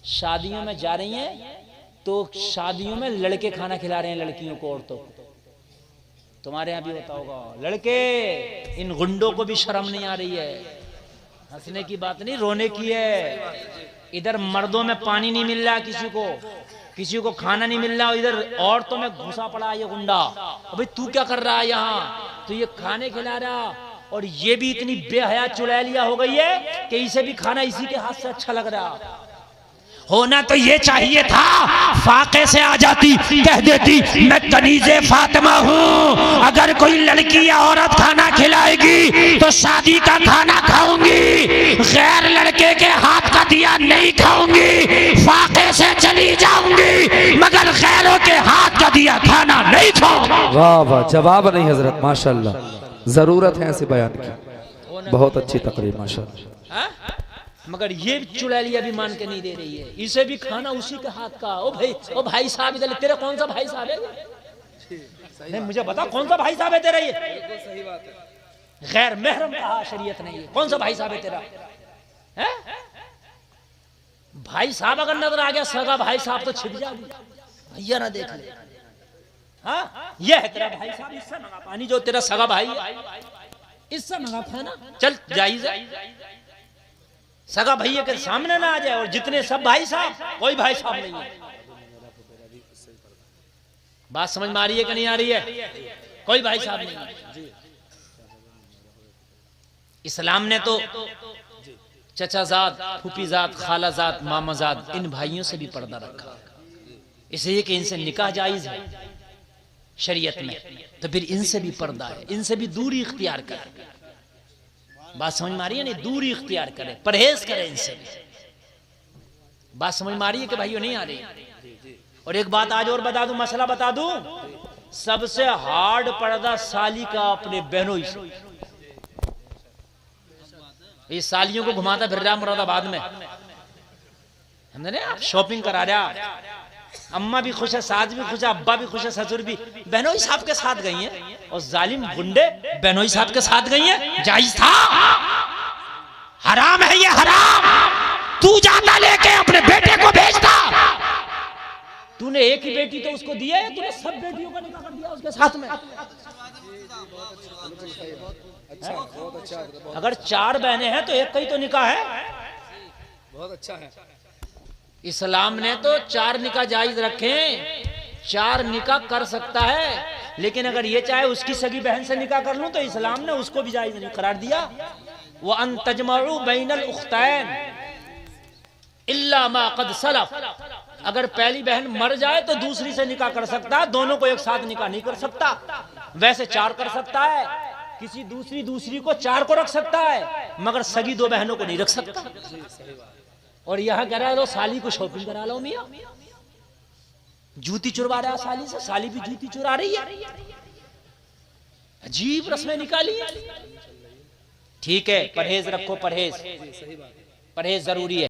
शादियों में जा रही हैं तो शादियों में लड़के खाना खिला रहे हैं लड़कियों को, औरतों को। तुम्हारे यहाँ भी होता होगा। लड़के, इन गुंडों को भी शर्म नहीं आ रही है। हंसने की बात नहीं, रोने की है। इधर मर्दों में पानी नहीं मिल रहा, किसी को खाना नहीं मिल रहा, इधर औरतों में घुसा पड़ा ये गुंडा। अबे तू क्या कर रहा है यहाँ? तो ये खाने खिला रहा, और ये भी इतनी बेहया चुड़ैलिया हो गई है कि इसे भी खाना इसी के हाथ से अच्छा लग रहा। होना तो ये चाहिए था, फाके से आ जाती, कह देती मैं कनीज़े फातिमा हूँ। अगर कोई लड़की या औरत खाना खिलाएगी तो शादी का खाना खाऊंगी, गैर लड़के के हाथ का दिया नहीं खाऊंगी। फाके से चली जाऊंगी मगर गैरों के हाथ का दिया खाना नहीं खाऊंगी। वाह वाह, जवाब नहीं हजरत, माशाल्लाह। जरूरत है ऐसे बयान की। बहुत अच्छी तकरीर माशाल्लाह। मगर ये चुड़ैलिया भी मान के नहीं दे रही है, इसे भी खाना उसी के हाथ का। ओ भाई साहब, इधर तेरा कौन सा भाई साहब है? नहीं मुझे बता, कौन सा भाई साहब है तेरा? ये सही बात है, गैर महरम कहा शरीयत ने। ये कौन सा भाई साहब है तेरा? है भाई साहब अगर नजर आ गया सगा भाई साहब तो छिप जा, भैया ना देख ले। हाँ ये है तेरा भाई साहब, इससे मंगा पानी। जो तेरा सगा भाई है इससे मंगा खाना, चल जायज है। सगा भैया के सामने ना आ जाए। और जितने सब भाई साहब, कोई भाई साहब नहीं है। बात समझ में आ रही है कि नहीं आ रही है? कोई भाई साहब नहीं है। इस्लाम ने तो चचाजाद, फूफीजाद, खालाजाद, मामाजाद, इन भाइयों से भी पर्दा रखा, इसलिए कि इनसे निकाह जायज है शरीयत में, तो फिर इनसे भी पर्दा है, इनसे भी दूरी इख्तियार करें। बात समझ में आ रही है? नहीं, दूरी इख्तियार करें, परहेज करें इनसे। बात समझ में आ रही है कि भाइयों नहीं आ रही? और एक बात आज और बता दूं, मसला बता दूं, सबसे हार्ड पर्दा साली का अपने बहनों से। ये सालियों को घुमाता फिर रहा मुरादाबाद में, हमने आप शॉपिंग करा रहा, अम्मा भी खुश है, सास भी खुश है, अब्बा भी खुश है, ससुर भी। बहनों ही साहब के साथ गई हैं, और जालिम गुंडे बहनों ही साहब के साथ गई हैं। जायज था? हराम है ये, हराम। तू जाता लेके अपने बेटे को भेजता। तूने एक ही बेटी तो उसको दिया है, तूने सब बेटियों का निकाह कर दिया उसके साथ में। अगर 4 बहनें हैं तो एक का ही तो निकाह है। बहुत अच्छा है। इस्लाम ने तो 4 निकाह जायज रखे, 4 निकाह कर सकता है। लेकिन अगर ये चाहे उसकी सगी बहन से निकाह कर लूं तो इस्लाम ने उसको भी जायज नहीं करार दिया। वो अन तजमउ बैनल उख्तैन इल्ला मा क़द सलफ। अगर पहली बहन मर जाए तो दूसरी से निकाह कर सकता है, दोनों को एक साथ निकाह नहीं कर सकता। वैसे 4 कर सकता है, किसी दूसरी को 4 को रख सकता है, मगर सगी 2 बहनों को नहीं रख सकता। और यहां कह रहा है लो साली को शॉपिंग करा लो मियां, जूती चुरवा रहा है साली से, साली भी जूती चुरा रही है। अजीब रस्में निकाली है। ठीक है, परहेज रखो, परहेज जरूरी है।